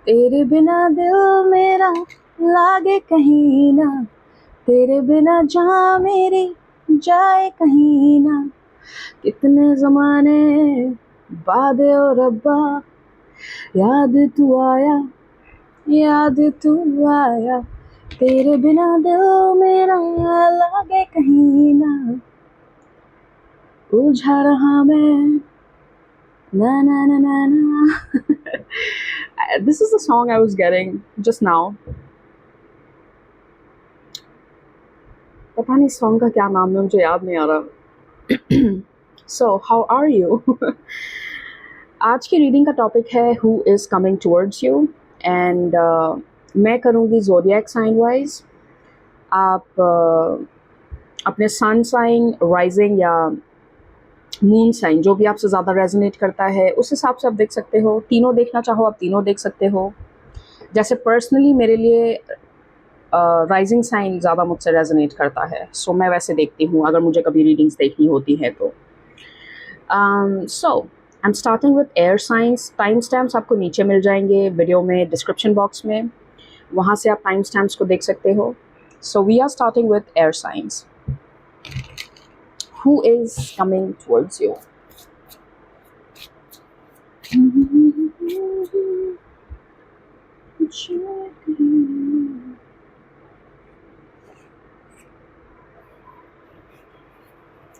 तेरे बिना दिल मेरा लागे कहीं ना, तेरे बिना जान मेरी जाए कहीं ना। कितने ज़माने बाद ओ रब्बा, याद तू आया, याद तू आया। तेरे बिना दिल मेरा लागे कहीं ना, उलझा रहा मैं, na na na na na. This is the song I was getting just now. पता नहीं सॉन्ग का क्या नाम है, मुझे याद नहीं आ रहा. So how are you? आज की रीडिंग का टॉपिक है who is coming towards you, and मैं करूँगी ज़ोडिएक साइन वाइज. आप अपने सन साइन, राइजिंग या मून साइन, जो भी आपसे ज़्यादा रेजोनेट करता है उस हिसाब से आप देख सकते हो. तीनों देखना चाहो आप तीनों देख सकते हो. जैसे पर्सनली मेरे लिए राइजिंग साइन ज़्यादा मुझसे रेजोनेट करता है, सो मैं वैसे देखती हूँ अगर मुझे कभी रीडिंग्स देखनी होती है तो. So I am starting with air science. Time stamps आपको नीचे मिल जाएंगे वीडियो में, डिस्क्रिप्शन बॉक्स में, वहाँ से आप टाइम स्टैम्प्स को देख सकते हो. So we are starting with air signs. Who is coming towards you?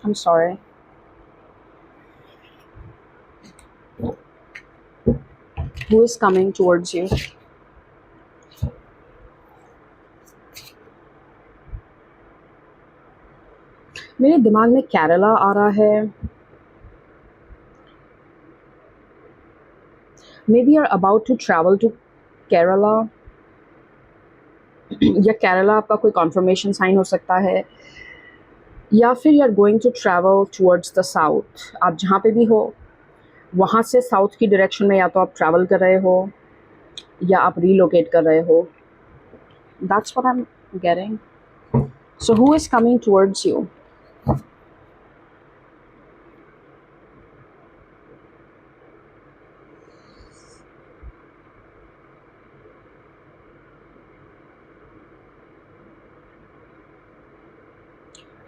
I'm sorry. Who is coming towards you? मेरे दिमाग में केरला आ रहा है. Maybe you're about to travel to Kerala. या केरला आपका कोई कॉन्फर्मेशन साइन हो सकता है, या फिर you are going to travel towards the south. आप जहाँ पे भी हो वहाँ से साउथ की डायरेक्शन में या तो आप ट्रैवल कर रहे हो या आप रीलोकेट कर रहे हो. That's what I am getting. So who is coming towards you?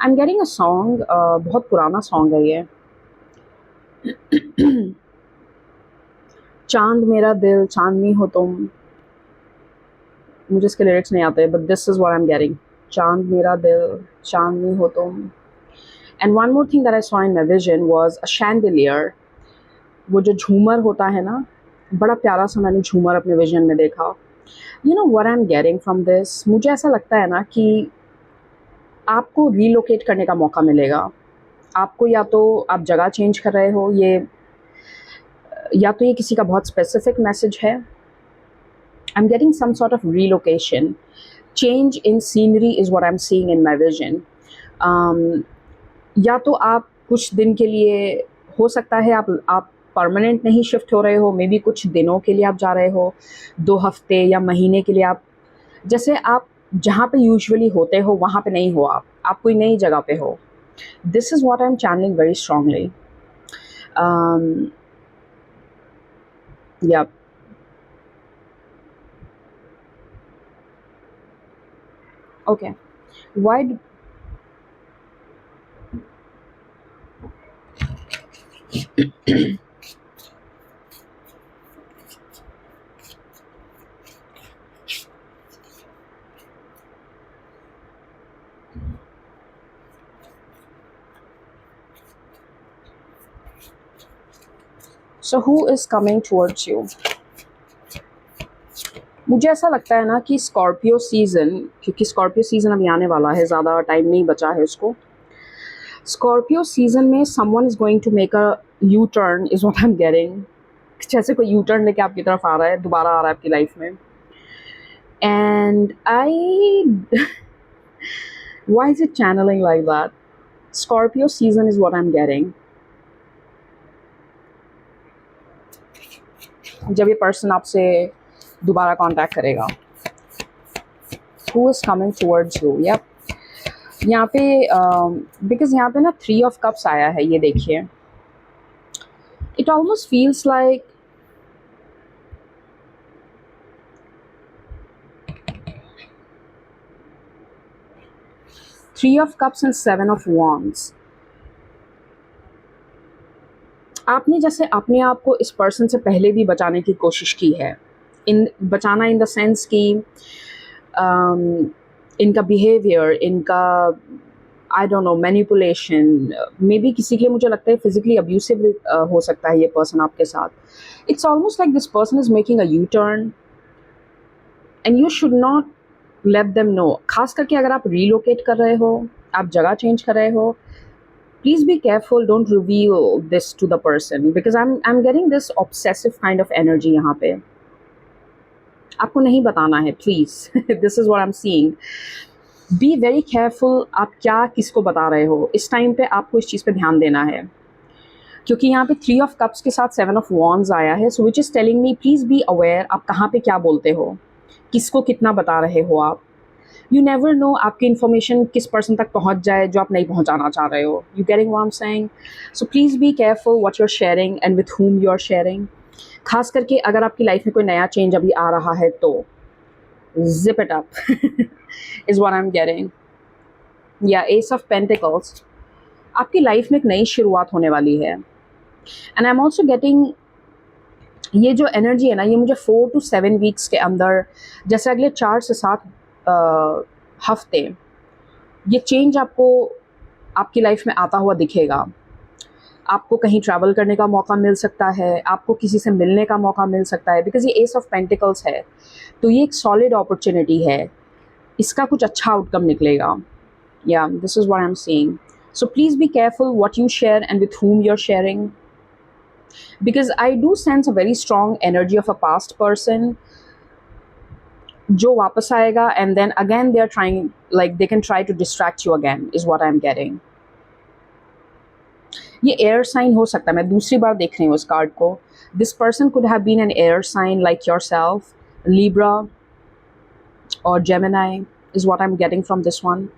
I am getting a song. बहुत पुराना सॉन्ग है ये. चांद मेरा दिल चांदनी हो तुम. मुझे इसके लिरिक्स नहीं आते, but this is what I am getting. चांद मेरा दिल चांदनी हो तुम. And one more thing that I saw in my vision was a chandelier. वो जो झूमर होता है ना, बड़ा प्यारा सा मैंने झूमर अपने विजन में देखा. You know what I am getting from this? मुझे ऐसा लगता है ना कि आपको रीलोकेट करने का मौका मिलेगा. आपको या तो आप जगह चेंज कर रहे हो, ये या तो ये किसी का बहुत स्पेसिफिक मैसेज है. I am getting some sort of relocation. Change in scenery is what I am seeing in my vision. या तो आप कुछ दिन के लिए, हो सकता है आप परमानेंट नहीं शिफ्ट हो रहे हो, मे बी कुछ दिनों के लिए आप जा रहे हो, 2 हफ्ते या महीने के लिए. आप जैसे आप जहाँ पे यूजुअली होते हो वहाँ पे नहीं हो, आप कोई नई जगह पे हो. This is what I am channelling very strongly. या okay. Why so who is coming towards you? मुझे ऐसा लगता है ना कि स्कॉर्पियो सीज़न, क्योंकि स्कॉर्पियो सीज़न अभी आने वाला है, ज़्यादा टाइम नहीं बचा है उसको. स्कॉर्पियो सीज़न में someone is going to make a U turn is what I am getting. जैसे कोई यू टर्न लेके आपकी तरफ आ रहा है, दोबारा आ रहा है आपकी लाइफ में. And I why is it channeling like that? Scorpio season is what I'm getting. जब ये पर्सन आपसे दोबारा कांटेक्ट करेगा. Who is coming towards you? Yep. यहाँ पे बिकॉज यहाँ पे ना 3 of Cups आया है, ये देखिए. It almost feels like 3 of Cups and 7 of Wands. आपने जैसे अपने आप को इस पर्सन से पहले भी बचाने की कोशिश की है, बचाना इन द सेंस कि इनका बिहेवियर, इनका I don't know manipulation, may be किसी के लिए मुझे लगता है फिजिकली अब्यूसिव हो सकता है ये पर्सन आपके साथ. It's almost like this person is making a U turn and you should not let them know. खास करके अगर आप रीलोकेट कर रहे हो, आप जगह चेंज कर रहे हो, please be careful, don't reveal this to the person because I'm getting this obsessive kind of energy यहाँ पे. आपको नहीं बताना है please. This is what I'm seeing. Be very careful आप क्या किसको बता रहे हो. इस टाइम पे आपको इस चीज़ पे ध्यान देना है क्योंकि यहाँ पे 3 of Cups के साथ 7 of Wands आया है. So which is telling me please be aware आप कहाँ पे क्या बोलते हो, किसको कितना बता रहे हो आप. You never know आपकी इन्फॉर्मेशन किस पर्सन तक पहुँच जाए जो आप नहीं पहुँचाना चाह रहे हो. You getting what I'm saying? So please be careful what you're sharing and with whom you're sharing. खास करके अगर आपकी लाइफ में कोई नया चेंज अभी आ रहा है तो zip it up is what I'm getting. Yeah, Ace of Pentacles. आपकी लाइफ में एक नई शुरुआत होने वाली है. And I'm also getting ये जो एनर्जी है ना, ये मुझे 4 to 7 वीक्स के अंदर, जैसे अगले 4 से 7 हफ्ते, ये चेंज आपको आपकी लाइफ में आता हुआ दिखेगा. आपको कहीं ट्रैवल करने का मौका मिल सकता है, आपको किसी से मिलने का मौका मिल सकता है बिकॉज ये एस ऑफ पेंटिकल्स है. तो ये एक सॉलिड अपॉर्चुनिटी है, इसका कुछ अच्छा आउटकम निकलेगा. या this is what I am seeing. So please be careful what you share and with whom you're sharing because I do sense a very strong energy of a past person जो वापस आएगा and then again they are trying, like they can try to distract you again is what I'm getting. ये air sign हो सकता है, मैं दूसरी बार देख रही हूँ इस कार्ड को. This person could have been an air sign like yourself, Libra or Gemini is what I'm getting from this one.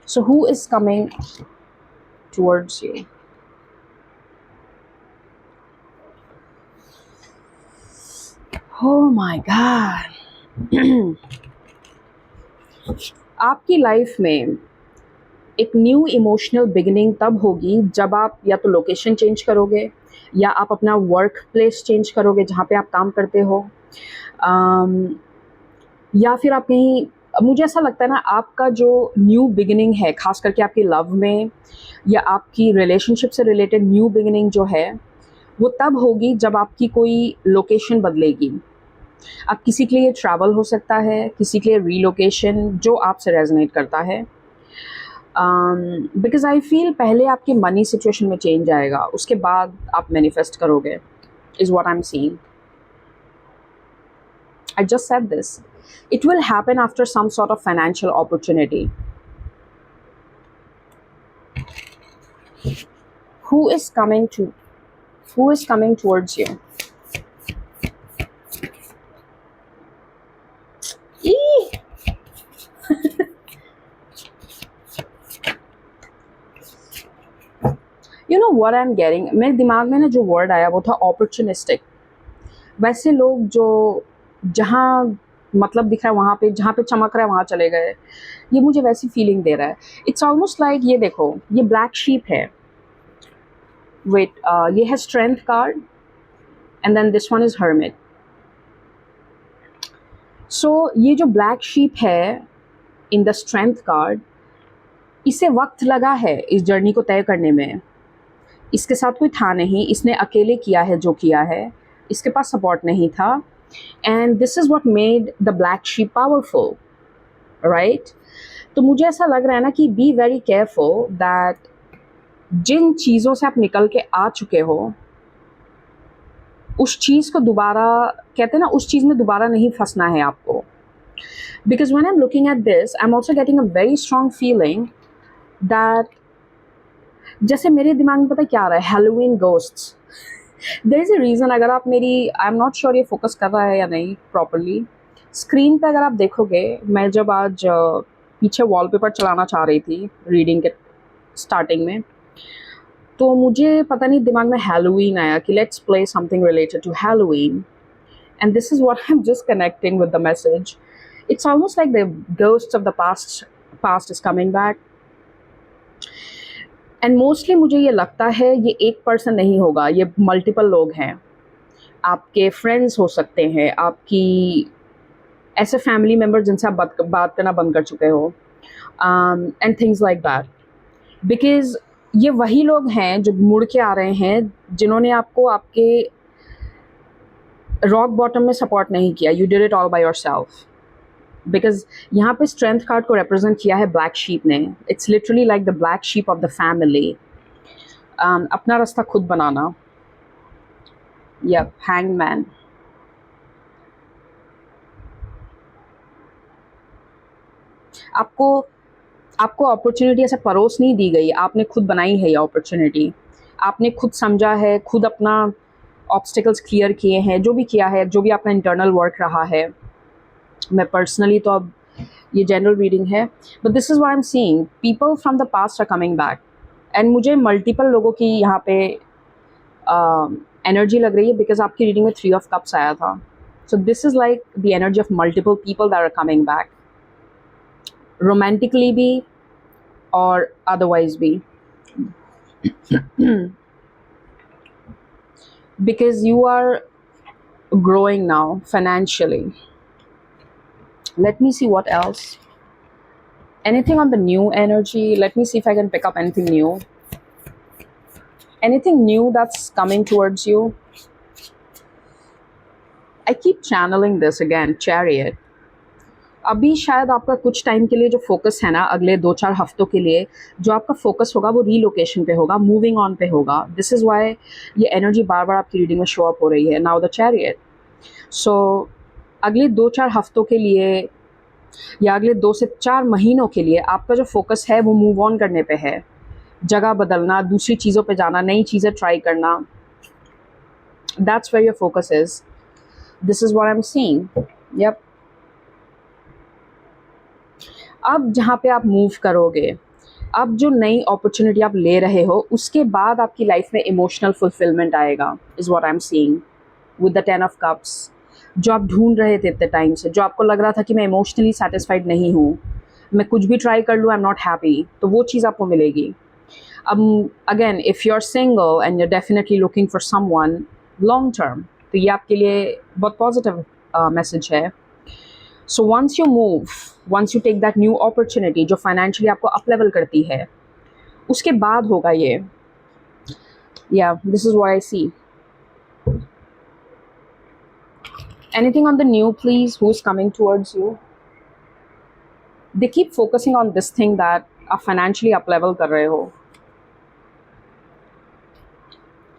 So who is coming towards you? Oh my God. आपकी लाइफ में एक new emotional beginning तब होगी जब आप या तो location change करोगे या आप अपना वर्क प्लेस चेंज करोगे जहाँ पे आप काम करते हो, या फिर आप कहीं, मुझे ऐसा लगता है ना आपका जो न्यू बिगिनिंग है खास करके आपकी लव में या आपकी रिलेशनशिप से रिलेटेड न्यू बिगिनिंग जो है वो तब होगी जब आपकी कोई लोकेशन बदलेगी. अब किसी के लिए ट्रैवल हो सकता है, किसी के लिए रीलोकेशन जो आपसे रेजोनेट करता है. बिकॉज आई फील पहले आपकी मनी सिचुएशन में चेंज आएगा, उसके बाद आप मैनिफेस्ट करोगे is what I am seeing. I just said this. It will happen after some sort of financial opportunity. Who is coming towards you? You know what I'm getting? मेरे दिमाग में ना जो वर्ड आया वो था opportunistic. वैसे लोग जो जहाँ मतलब दिख रहा है वहाँ पे, जहाँ पे चमक रहा है वहाँ चले गए, ये मुझे वैसी फीलिंग दे रहा है. इट्स ऑलमोस्ट लाइक, ये देखो ये ब्लैक शीप है. वेट, ये है strength card and then this one is hermit. So ये जो ब्लैक शीप है इन द स्ट्रेंथ कार्ड, इसे वक्त लगा है इस जर्नी को तय करने में. इसके साथ कोई था नहीं, इसने अकेले किया है जो किया है, इसके पास सपोर्ट नहीं था. And this is what made the black sheep powerful, right? तो मुझे ऐसा लग रहा है ना कि बी वेरी केयरफुल दैट जिन चीज़ों से आप निकल के आ चुके हो उस चीज़ को दोबारा, कहते हैं ना, उस चीज़ में दोबारा नहीं फंसना है आपको. Because when I am looking at this I am also getting a very strong feeling that, जैसे मेरे दिमाग में पता है क्या आ रहा है, Halloween ghosts. There is a reason. अगर आप मेरी, आई एम नॉट श्योर ये फोकस कर रहा है या नहीं प्रॉपरली, स्क्रीन पे अगर आप देखोगे, मैं जब आज पीछे वॉलपेपर चलाना चाह रही थी रीडिंग के स्टार्टिंग में, तो मुझे पता नहीं दिमाग में हैलोवीन आया कि let's play something related to Halloween. And this is what I am just connecting with the message. It's almost like the ghosts of the past is coming back. And mostly मुझे ये लगता है ये एक person नहीं होगा, ये multiple लोग हैं. आपके फ्रेंड्स हो सकते हैं, आपकी ऐसे फैमिली मेम्बर जिनसे आप बात करना बंद कर चुके हो, and things like that. Because ये वही लोग हैं जो मुड़ के आ रहे हैं जिन्होंने आपको आपके रॉक बॉटम में सपोर्ट नहीं किया. You did it all by yourself. Because यहाँ पे स्ट्रेंथ कार्ड को रिप्रेजेंट किया है ब्लैक शीप ने. It's literally like the black sheep of the family. अपना रास्ता खुद बनाना. या हैंगमैन. आपको आपको अपॉर्चुनिटी ऐसे परोस नहीं दी गई, आपने खुद बनाई है ये अपॉर्चुनिटी. आपने खुद समझा है, खुद अपना ऑब्स्टिकल्स क्लियर किए हैं, जो भी किया है, जो भी अपना इंटरनल वर्क रहा है. मैं पर्सनली तो अब ये जनरल रीडिंग है, but this is what I am seeing. People from the past are coming back. And मुझे मल्टीपल लोगों की यहाँ पे एनर्जी लग रही है, बिकॉज आपकी रीडिंग में 3 ऑफ कप्स आया था. So this is like the energy of multiple people that are coming back, romantically भी और अदरवाइज भी. because you are growing now financially. Let me see what else. Anything on the new energy? Let me see if I can pick up anything new. Anything new that's coming towards you? I keep channeling this again, Chariot. अभी शायद आपका कुछ time के लिए जो focus है ना, अगले 2-4 हफ्तों के लिए जो आपका फोकस होगा वो रीलोकेशन पे होगा, मूविंग ऑन पे होगा. दिस इज़ वाई ये एनर्जी बार बार आपकी रीडिंग में शो अप हो रही है. Now the chariot. सो अगले 2-4 हफ्तों के लिए या अगले 2 से 4 महीनों के लिए आपका जो फोकस है वो मूव ऑन करने पे है. जगह बदलना, दूसरी चीज़ों पे जाना, नई चीज़ें ट्राई करना. That's where your focus is. This is what I am seeing. Yup. अब जहाँ पे आप मूव करोगे, अब जो नई अपॉर्चुनिटी आप ले रहे हो, उसके बाद आपकी लाइफ में इमोशनल फुलफिलमेंट आएगा, is what I am seeing with the 10 of cups. जो आप ढूंढ रहे थे इतने टाइम से, जो आपको लग रहा था कि मैं इमोशनली सेटिस्फाइड नहीं हूँ, मैं कुछ भी ट्राई कर लूँ, आई एम नॉट हैप्पी, तो वो चीज़ आपको मिलेगी. अब again if you are single and you are definitely looking for someone long term, तो ये आपके लिए बहुत पॉजिटिव मैसेज है. So once you move, once you take that new opportunity जो फाइनेंशियली आपको अप लेवल करती है, उसके बाद होगा ये. या this is what I see. Anything on the new, please? Who's coming towards you? They keep focusing on this thing that आप financially up level कर रहे हो.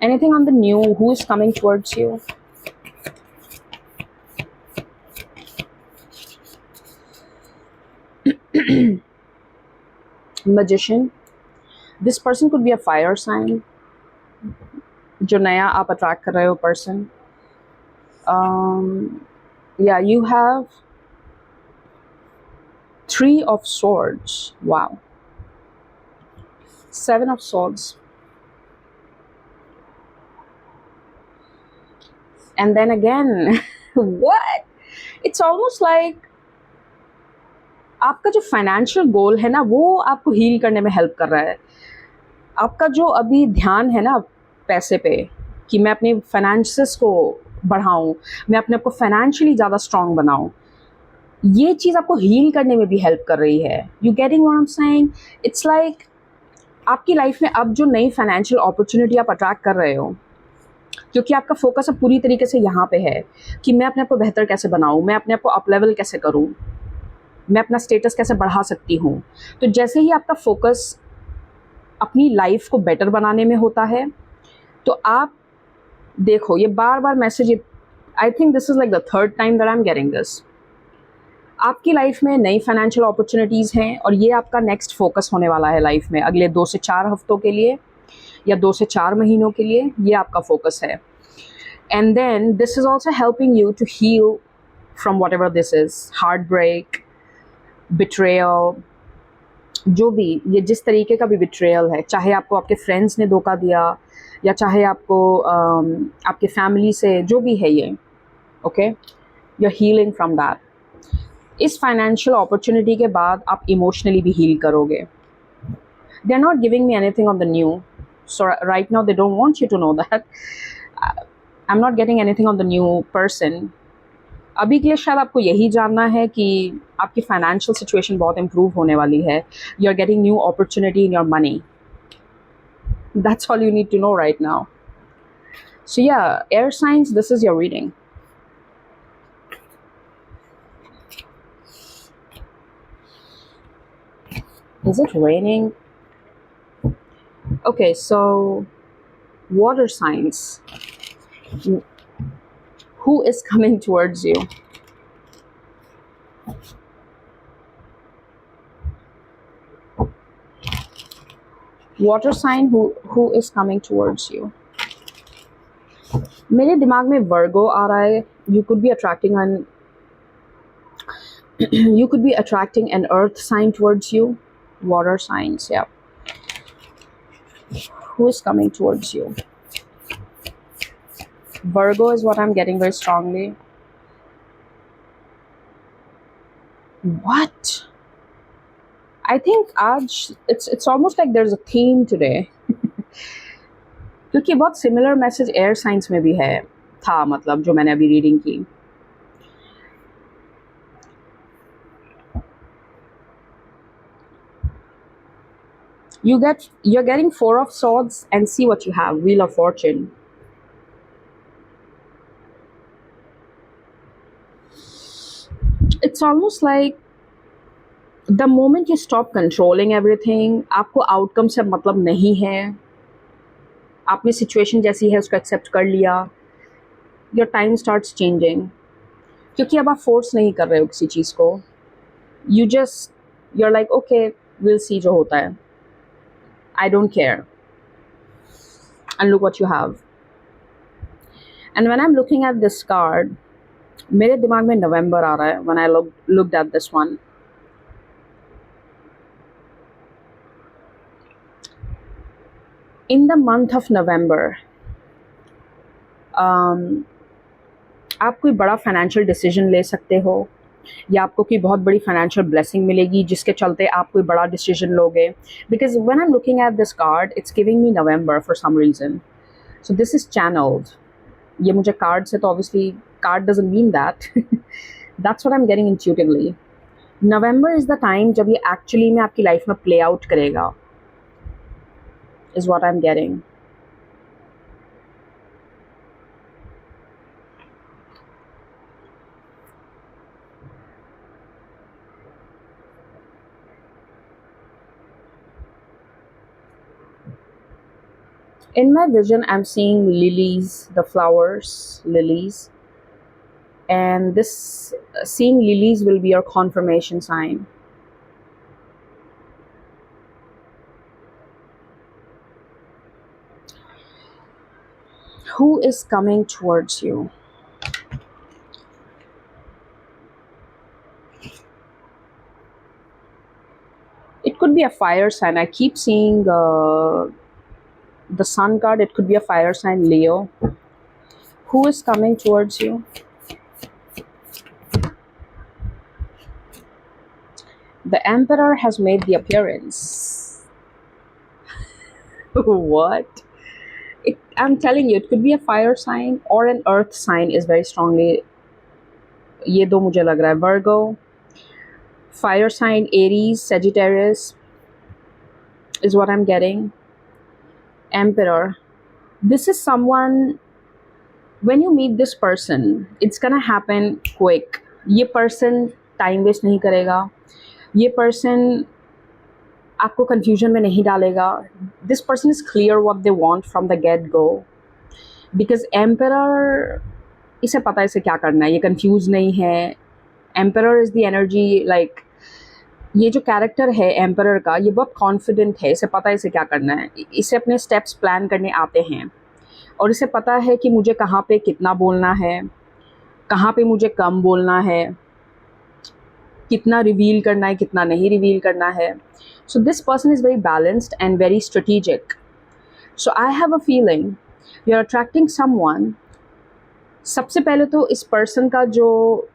Anything on the new? Who is coming towards you? Magician. This person could be a fire sign. जो नया आप attract कर रहे हो person. Yeah, you have 3 of swords. Wow. 7 of swords. And then again, what? It's almost like आपका जो financial goal है ना, वो आपको हील करने में हेल्प कर रहा है. आपका जो अभी ध्यान है ना पैसे पे, कि मैं अपने फाइनेंसेस को बढ़ाऊँ, मैं अपने आप को फाइनेंशियली ज़्यादा स्ट्रॉन्ग बनाऊँ, ये चीज़ आपको हील करने में भी हेल्प कर रही है. You getting what I am saying? It's like आपकी लाइफ में अब जो नई फाइनेंशियल अपॉर्चुनिटी आप अट्रैक्ट कर रहे हो, क्योंकि आपका फोकस अब पूरी तरीके से यहाँ पे है कि मैं अपने आप को बेहतर कैसे बनाऊँ, मैं अपने आप को अप लेवल कैसे करूँ, मैं अपना स्टेटस कैसे बढ़ा सकती हूँ. तो जैसे ही आपका फोकस अपनी लाइफ को बेटर बनाने में होता है, तो आप देखो ये बार बार message, I think this is like the 3rd time that I am getting this. आपकी लाइफ में नई फाइनेंशियल अपॉर्चुनिटीज़ हैं और ये आपका नेक्स्ट फोकस होने वाला है लाइफ में अगले 2 से 4 हफ्तों के लिए या 2 से 4 महीनों के लिए. ये आपका फोकस है. And then this is also helping you to heal from whatever this is, heartbreak, betrayal, जो भी ये जिस तरीके का भी बिट्रेयल है, चाहे आपको आपके फ्रेंड्स ने धोखा दिया या चाहे आपको आपके फैमिली से, जो भी है ये, okay, you are healing from that. इस फाइनेंशियल अपॉर्चुनिटी के बाद आप इमोशनली भी हील करोगे. They're not giving me anything on the new. So right now they don't want you to know that. I'm not getting anything on the new person. अभी के लिए शायद आपको यही जानना है कि आपकी फाइनेंशियल सिचुएशन बहुत इम्प्रूव होने वाली है. You are getting new opportunity in your money. That's all you need to know right now. So yeah, air signs, this is your reading. Is it raining? Okay, so water signs. Who is coming towards you? Water sign, who is coming towards you? मेरे दिमाग में वर्गो आ रहा है. You could be attracting an earth sign towards you. Water signs, yeah. Who is coming towards you? Virgo is what I'm getting very strongly. What? I think आज it's almost like there's a theme today. क्योंकि बहुत similar message air science में भी है था, मतलब जो मैंने अभी रीडिंग की. You're getting Four of Swords and see what you have. Wheel of Fortune. It's almost like the moment you stop controlling everything, आपको आउटकम से मतलब नहीं है. आपने सिचुएशन जैसी है उसको एक्सेप्ट कर लिया. Your time starts changing. क्योंकि अब आप फोर्स नहीं कर रहे हो किसी चीज़ को. you're like, okay, we'll see जो होता है. I don't care. And look what you have. And when I'm looking at this card, मेरे दिमाग में नवंबर आ रहा है when I looked at this one. In the month of November, आप कोई बड़ा फाइनेंशियल डिसीजन ले सकते हो, या आपको कोई बहुत बड़ी फाइनेंशियल ब्लेसिंग मिलेगी जिसके चलते आप कोई बड़ा डिसीजन लोगे. Because when I am looking at this card, it's giving me November for some reason. So this is channelled. ये मुझे कार्ड से तो obviously card doesn't mean that. That's what I am getting intuitively. November is the time जब ये actually में आपकी life में play out करेगा, is what I am getting. In my vision, I'm seeing lilies, the flowers, lilies. And this seeing lilies will be your confirmation sign. Who is coming towards you? It could be a fire sign. I keep seeing the sun card. It could be a fire sign, Leo. Who is coming towards you? The Emperor has made the appearance. What? I'm telling you, it could be a fire sign or an earth sign is very strongly. ये दो मुझे लग रहा है. Virgo, fire sign, Aries, Sagittarius is what I'm getting. Emperor. This is someone, when you meet this person, it's gonna happen quick. ये person time waste नहीं करेगा. ये person आपको confusion में नहीं डालेगा. This person is clear what they want from the get go. Because Emperor, इसे पता है इसे क्या करना है. ये confused नहीं है. Emperor is the energy, like ये जो कैरेक्टर है एम्परर का, ये बहुत कॉन्फिडेंट है. इसे पता है इसे क्या करना है. इसे अपने स्टेप्स प्लान करने आते हैं और इसे पता है कि मुझे कहाँ पे कितना बोलना है, कहाँ पे मुझे कम बोलना है, कितना रिवील करना है, कितना नहीं रिवील करना है. So this person is very balanced and very strategic. So I have a feeling you are attracting someone. सबसे पहले तो इस पर्सन का जो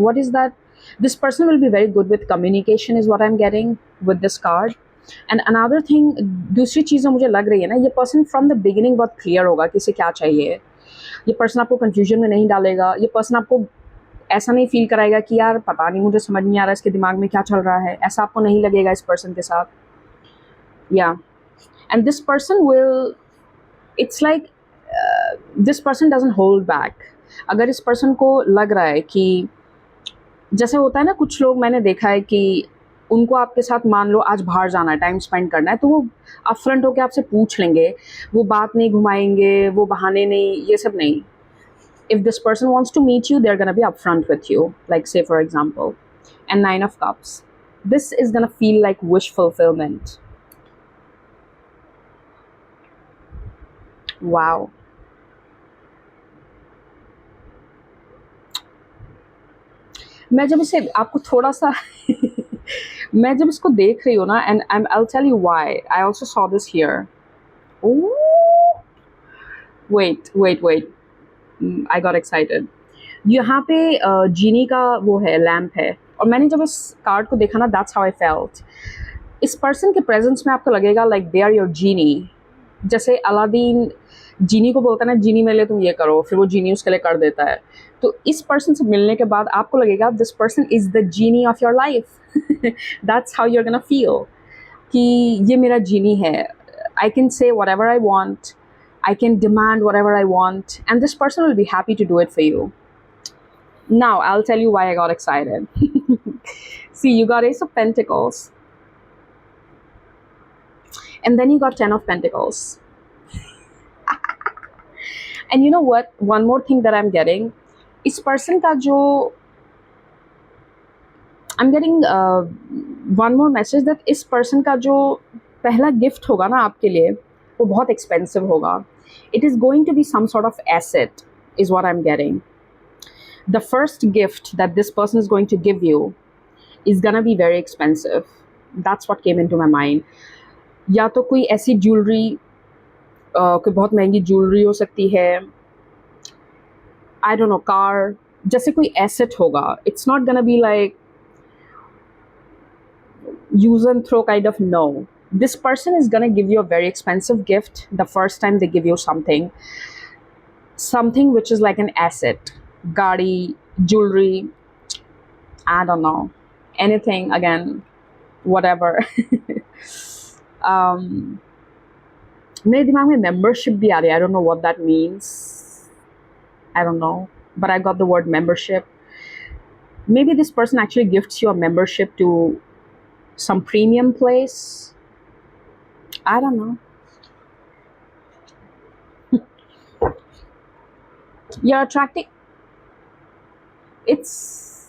what is that? This person will be very good with communication is what I'm getting with this card. And another thing, दूसरी चीज़ जो मुझे लग रही है ना, ये पर्सन फ्रॉम द बिगिनिंग बहुत क्लियर होगा कि इसे क्या चाहिए. ये पर्सन आपको कंफ्यूजन में नहीं डालेगा. ये पर्सन आपको ऐसा नहीं फील कराएगा कि यार पता नहीं, मुझे समझ नहीं आ रहा इसके दिमाग में क्या चल रहा है. ऐसा आपको नहीं लगेगा इस पर्सन के साथ. या and this person will, it's like this person doesn't hold back. अगर इस पर्सन को लग रहा है कि जैसे होता है ना, कुछ लोग मैंने देखा है कि उनको आपके साथ मान लो आज बाहर जाना है, टाइम स्पेंड करना है, तो वो अपफ्रंट होकर आपसे पूछ लेंगे. वो बात नहीं घुमाएंगे, वो बहाने नहीं, ये सब नहीं. If this person wants to meet you, they're gonna be upfront with you. Like say for example, and 9 of Cups. This is gonna feel like wish fulfillment. Wow. मैं जब इसे आपको थोड़ा सा मैं जब इसको देख रही हूँ ना, and I'll tell you why. I also saw this here. Ooh. Wait. I got excited. यहाँ पे जीनी का वो है, लैम्प है, और मैंने जब इस कार्ड को देखा ना, that's how I felt. इस पर्सन के प्रेजेंस में आपको लगेगा like they are your genie. जैसे अलादीन जीनी को बोलता है ना, जीनी मेरे लिए तुम ये करो, फिर वो जीनी उसके लिए कर देता है. तो इस पर्सन से मिलने के बाद आपको लगेगा this person is the genie of your life. That's how you are gonna feel कि ये मेरा जीनी है. I can say whatever I want, I can demand whatever I want, and this person will be happy to do it for you. Now, I'll tell you why I got excited. See, you got Ace of Pentacles, and then you got 10 of Pentacles. And you know what? One more thing that I'm getting, इस person का जो I'm getting one more message that इस person का जो पहला gift होगा ना आपके लिए, वो बहुत expensive होगा. It is going to be some sort of asset, is what I'm getting. The first gift that this person is going to give you is gonna be very expensive. That's what came into my mind. या तो कोई ऐसी jewellery, कोई बहुत महंगी jewellery हो सकती है. I don't know, कार, जैसे कोई asset होगा. It's not gonna be like use and throw kind of, no. This person is gonna give you a very expensive gift the first time they give you something which is like an asset. Gaadi, jewelry, I don't know, anything, again, whatever. मेरे दिमाग में membership भी आ रही है. I don't know what that means. I don't know, but I got the word membership. Maybe this person actually gifts you a membership to some premium place. I don't know. You're attracting. It's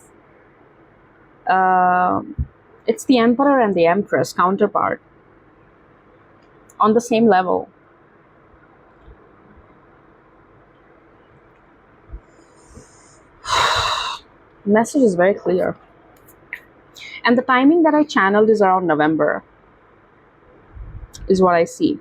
the Emperor and the Empress counterpart on the same level. Message is very clear. And the timing that I channeled is around November, is what I see.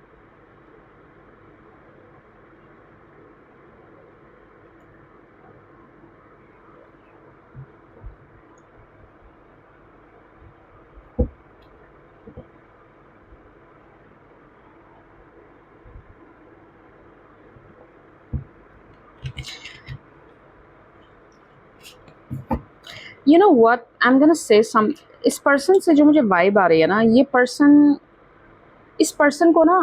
You know what? I'm gonna say some. इस person से जो मुझे vibe आ रही है ना, ये person, इस person को ना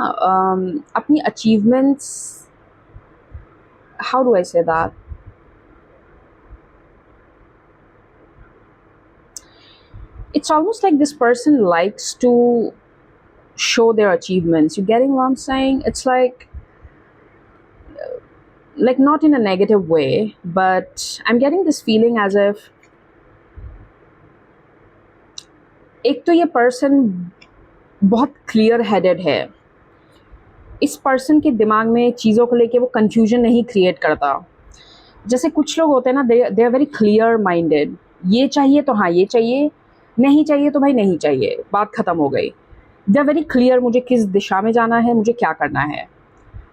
अपनी achievements, how do I say that, it's almost like this person likes to show their achievements. You getting what I'm saying? It's like not in a negative way, but I'm getting this feeling as if एक तो ये person बहुत clear headed है. इस person के दिमाग में चीज़ों को लेके वो कंफ्यूजन नहीं क्रिएट करता. जैसे कुछ लोग होते हैं ना, they are very clear minded. ये चाहिए तो हाँ ये चाहिए, नहीं चाहिए तो भाई नहीं चाहिए, बात ख़त्म हो गई. दे आर वेरी क्लियर, मुझे किस दिशा में जाना है, मुझे क्या करना है.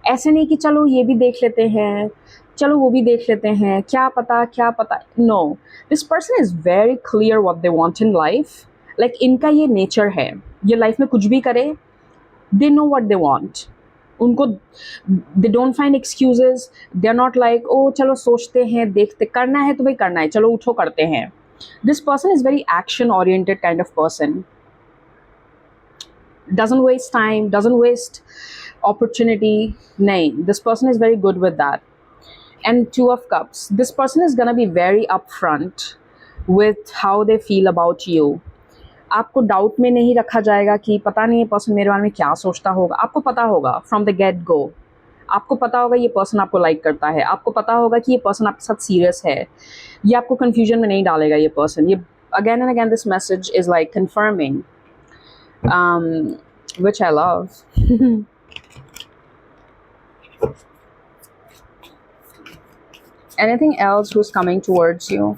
ऐसे नहीं कि चलो ये भी देख लेते हैं, चलो वो भी देख लेते हैं, क्या पता क्या पता. No, this person is very clear what they want in life. Like इनका ये नेचर है, ये लाइफ में कुछ भी करे, they know what they want. उनको they don't find excuses. They are not like oh चलो सोचते हैं, देखते, करना है तो भाई करना है, चलो उठो करते हैं. This person is very action oriented kind of person. Doesn't waste time, doesn't waste opportunity. Nay, this person is very good with that. And Two of Cups, this person is gonna be very upfront with how they feel about you. आपको doubt में नहीं रखा जाएगा कि पता नहीं ये person मेरे बारे में क्या सोचता होगा. आपको पता होगा फ्रॉम द गेट गो. आपको पता होगा ये पर्सन आपको लाइक करता है. आपको पता होगा कि ये पर्सन आपके साथ सीरियस है. ये आपको कन्फ्यूजन में नहीं डालेगा ये पर्सन. ये again and again this message is like confirming, which I love. Anything else who's coming towards you?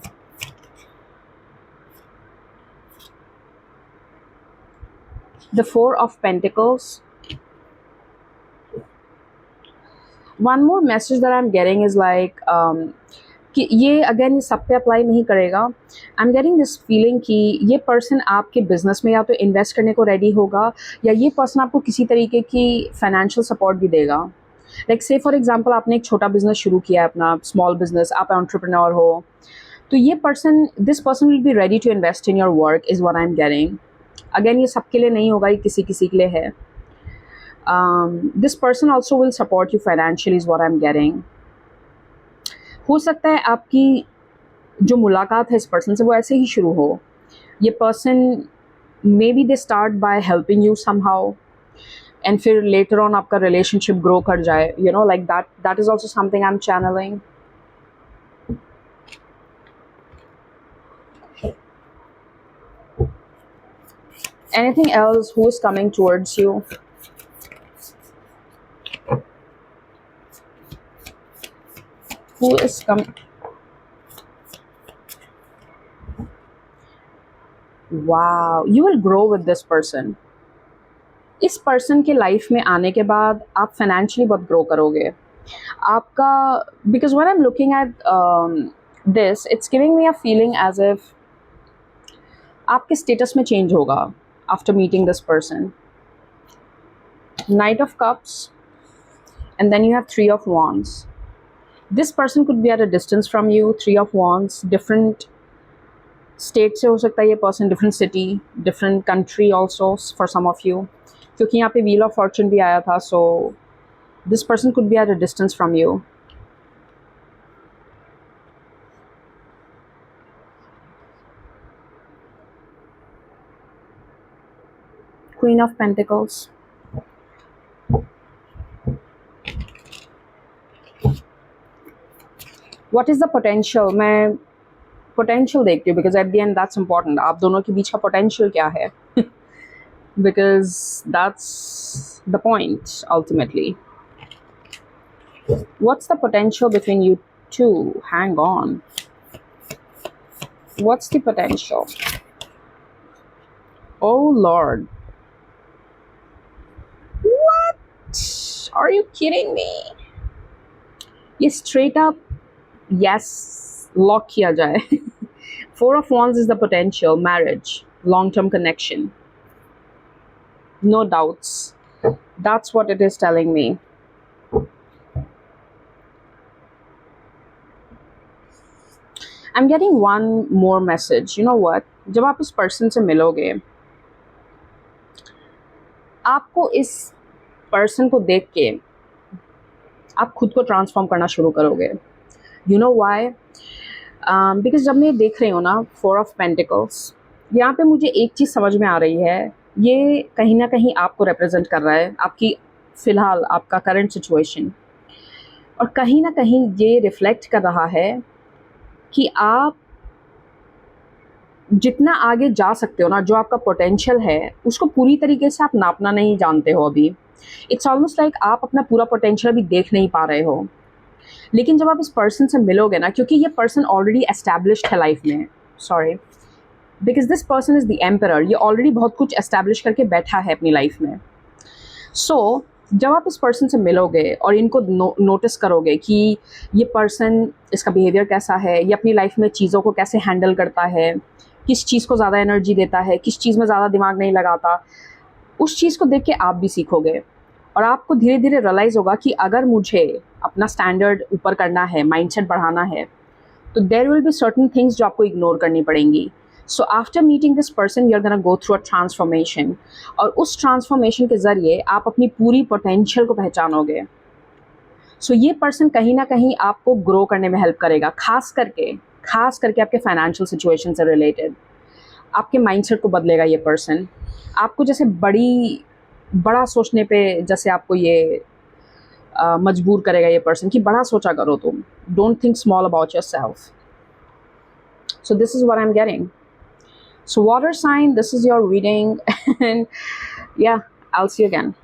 The Four of Pentacles. One more message that I'm getting is like कि ये again ये सब पे apply नहीं करेगा. आई am getting this feeling कि ये person आपके बिजनेस में या तो इन्वेस्ट करने को रेडी होगा, या ये पर्सन आपको किसी तरीके की फाइनेंशियल सपोर्ट भी देगा. लाइक से फॉर एग्जांपल आपने एक छोटा बिजनेस शुरू किया है, अपना स्मॉल बिजनेस, आप एंटरप्रेन्योर हो, तो ये person, this person will be ready to invest in your work is what I am getting. Again ये सबके लिए नहीं होगा, ये किसी किसी के लिए है. This person also will support you financially is what I am getting. हो सकता है आपकी जो मुलाकात है इस पर्सन से वो ऐसे ही शुरू हो. ये person may be they start by helping you somehow, and फिर लेटर ऑन आपका रिलेशनशिप ग्रो कर जाए, you know, like that is also something I am channeling. Anything else who is coming towards you? Who is coming? Wow, you will grow with this person. इस person के life में आने के बाद आप financially बहुत ग्रो करोगे. आपका, because when I am looking at this, it's giving me a feeling as if आपके स्टेटस में चेंज होगा after meeting this person. Knight of cups and then you have three of wands. This person could be at a distance from you. Three of Wands, different state से हो सकता है ये person, different city, different country also for some of you. क्योंकि यहाँ पे Wheel of Fortune भी आया था, so this person could be at a distance from you. Queen of Pentacles. What is the potential? मैं potential देखती हूँ because at the end that's important. आप दोनों के बीच का potential क्या है? Because that's the point ultimately. What's the potential between you two? Hang on. What's the potential? Oh Lord. What? Are you kidding me? ये straight up yes lock किया जाए. Four of Wands is the potential, marriage, long-term connection, no doubts. That's what it is telling me. I'm getting one more message. You know what? जब आप इस person से मिलोगे, आपको इस person को देख के आप खुद को ट्रांसफॉर्म करना शुरू करोगे. You know why? Because जब मैं देख रही हूँ ना Four of Pentacles, यहाँ पे मुझे एक चीज़ समझ में आ रही है, ये कहीं ना कहीं आपको रिप्रेजेंट कर रहा है, आपकी फ़िलहाल आपका करंट सिचुएशन, और कहीं ना कहीं ये रिफ्लेक्ट कर रहा है कि आप जितना आगे जा सकते हो ना, जो आपका पोटेंशियल है उसको पूरी तरीके से आप नापना नहीं जानते हो अभी. इट्स ऑलमोस्ट लाइक आप अपना पूरा पोटेंशियल अभी देख नहीं पा रहे हो. लेकिन जब आप इस पर्सन से मिलोगे ना, क्योंकि ये पर्सन ऑलरेडी एस्टैब्लिश्ड है लाइफ में, sorry, because this person is the emperor, ये ऑलरेडी बहुत कुछ एस्टैब्लिश करके बैठा है अपनी लाइफ में. सो जब आप इस पर्सन से मिलोगे और इनको नोटिस करोगे कि ये पर्सन, इसका बिहेवियर कैसा है, ये अपनी लाइफ में चीज़ों को कैसे हैंडल करता है, किस चीज़ को ज़्यादा एनर्जी देता है, किस चीज़ में ज़्यादा दिमाग नहीं लगाता, उस चीज़ को देख के आप भी सीखोगे और आपको धीरे धीरे रियलाइज़ होगा कि अगर मुझे अपना स्टैंडर्ड ऊपर करना है, माइंडसेट बढ़ाना है, तो there will be certain things जो आपको इग्नोर करनी पड़ेंगी. So after meeting this person you are gonna go through a transformation, और उस ट्रांसफॉर्मेशन के ज़रिए आप अपनी पूरी पोटेंशियल को पहचानोगे. सो ये पर्सन कहीं ना कहीं आपको ग्रो करने में हेल्प करेगा, खास करके आपके फाइनेंशियल सिचुएशन से रिलेटेड. आपके माइंडसेट को बदलेगा ये पर्सन. आपको जैसे बड़ा सोचने पे जैसे आपको ये मजबूर करेगा ये पर्सन कि बड़ा सोचा करो तुम. Don't think small about your self. So this is what I'm getting. So water sign, this is your reading. And yeah, I'll see you again.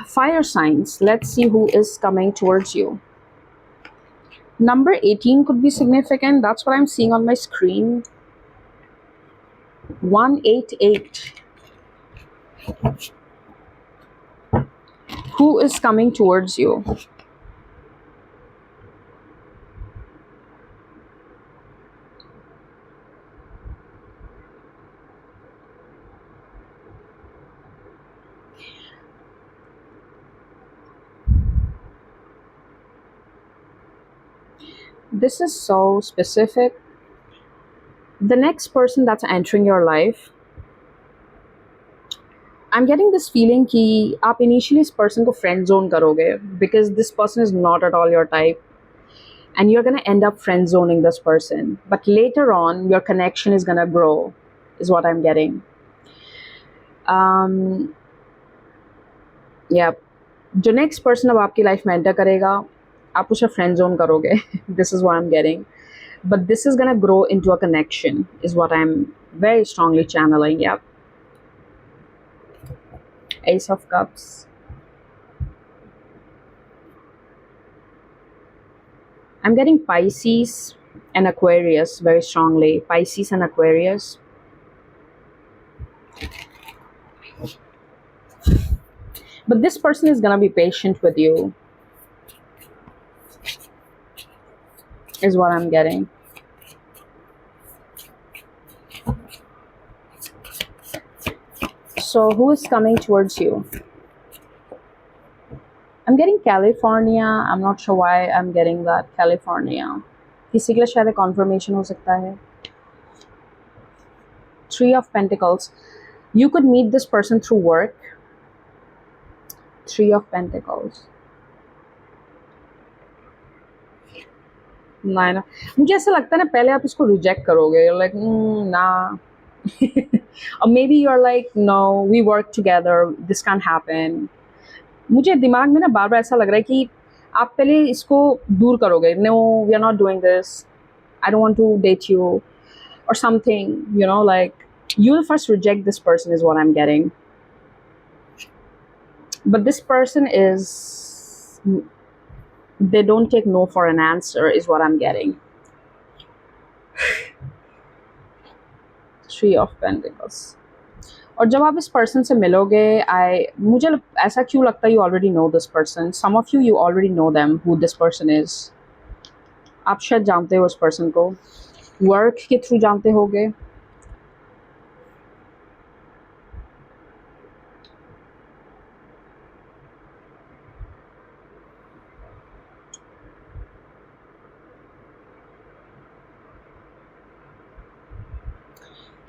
Fire signs, let's see who is coming towards you. Number 18 could be significant. That's what I'm seeing on my screen. 188. Who is coming towards you? This is so specific. The next person that's entering your life, I'm getting this feeling कि आप initially इस person को friend zone करोगे because this person is not at all your type, and you're gonna end up friend zoning this person. But later on, your connection is gonna grow, is what I'm getting. Yeah, जो next person अब आपकी life में enter करेगा, आप उसे friend zone करोगे. This is what I'm getting. But this is gonna grow into a connection, is what I'm very strongly channeling. Yeah. Ace of Cups. I'm getting Pisces and Aquarius very strongly. Pisces and Aquarius. But this person is gonna be patient with you, is what I'm getting. So who is coming towards you? I'm getting California. I'm not sure why I'm getting that. California. किसी के लिए शायद confirmation हो सकता है. Three of Pentacles. You could meet this person through work. Three of Pentacles. ना मुझे ऐसा लगता है ना, पहले आप इसको रिजेक्ट करोगे. You're like ना. Or maybe you're like, no, we work together, this can't happen. मुझे दिमाग में ना बार बार ऐसा लग रहा है कि आप पहले इसको दूर करोगे. No, we are not doing this. I don't want to date you or something, like you will first reject this person, is what I'm getting. But this person is, they don't take no for an answer, is what I'm getting. Three of Pentacles. और जब आप इस person से मिलोगे, मुझे ऐसा क्यों लगता है, you already know this person. Some of you already know them who this person is. आप शायद जानते हो उस पर्सन को, वर्क के थ्रू जानते होगे.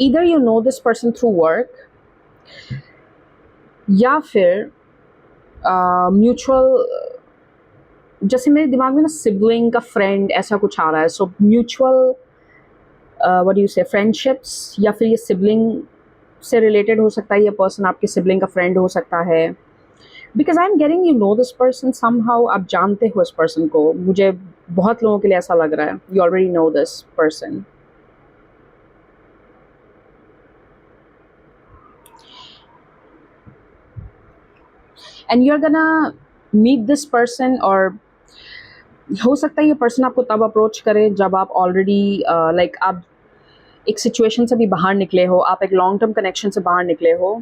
Either you know this person through work, या फिर म्यूचुअल, जैसे मेरे दिमाग में ना सिबलिंग का फ्रेंड ऐसा कुछ आ रहा है. So mutual what do you से, फ्रेंडशिप्स, या फिर ये सिबलिंग से रिलेटेड हो सकता है. ये पर्सन आपके सिबलिंग का फ्रेंड हो सकता है. Because I am getting you know this person somehow. आप जानते हो इस पर्सन को. मुझे बहुत लोगों के लिए ऐसा लग रहा है, you already know this person. And you're gonna meet this person, और हो सकता है ये पर्सन आपको तब अप्रोच करे जब आप ऑलरेडी लाइक आप एक सिचुएशन से भी बाहर निकले हो, आप एक लॉन्ग टर्म कनेक्शन से बाहर निकले हो,